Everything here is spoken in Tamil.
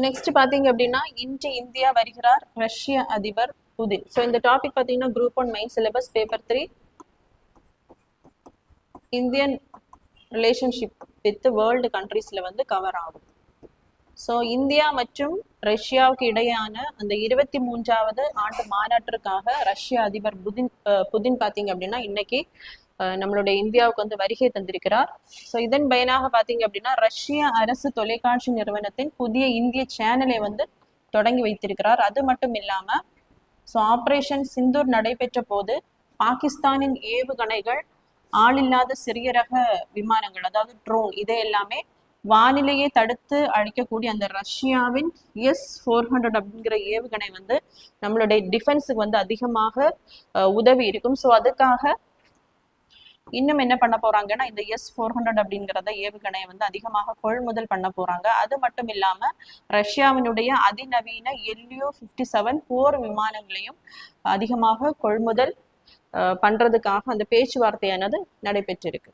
நெக்ஸ்ட் பாத்தீங்க அப்படின்னா இன்று இந்தியா வருகிறார் ரஷ்ய அதிபர் புதின். இந்த டாபிக் பாத்தீங்கன்னா group 1 main syllabus paper 3 Indian relationship with world கண்ட்ரீஸ்ல வந்து கவர் ஆகும். இந்தியா மற்றும் ரஷ்யாவுக்கு இடையான அந்த 23வது ஆண்டு மாநாட்டிற்காக ரஷ்ய அதிபர் புதின் பாத்தீங்க அப்படின்னா இன்னைக்கு நம்மளுடைய இந்தியாவுக்கு வந்து வருகை தந்திருக்கிறார். இதன் பயனாக பாத்தீங்க அப்படின்னா ரஷ்ய அரசு தொலைக்காட்சி நிறுவனத்தின் புதிய இந்திய சேனலை வந்து தொடங்கி வைத்திருக்கிறார். அது மட்டும் இல்லாம ஆபரேஷன் சிந்தூர் நடைபெற்ற போது பாகிஸ்தானின் ஏவுகணைகள் ஆளில்லாத சிறிய ரக விமானங்கள் அதாவது ட்ரோன் இதை எல்லாமே வானிலையை தடுத்து அழிக்கக்கூடிய அந்த ரஷ்யாவின் S-400 அப்படிங்கிற ஏவுகணை வந்து நம்மளுடைய டிஃபென்ஸுக்கு வந்து அதிகமாக உதவி இருக்கும். அதுக்காக இன்னும் என்ன பண்ண போறாங்கன்னா இந்த S-400 அப்படிங்கிறத ஏவுகணையை வந்து அதிகமாக கொள்முதல் பண்ண போறாங்க. அது மட்டும் இல்லாம ரஷ்யாவினுடைய அதிநவீன Lu-57 போர் விமானங்களையும் அதிகமாக கொள்முதல் பண்றதுக்காக அந்த பேச்சுவார்த்தையானது நடைபெற்றிருக்கு.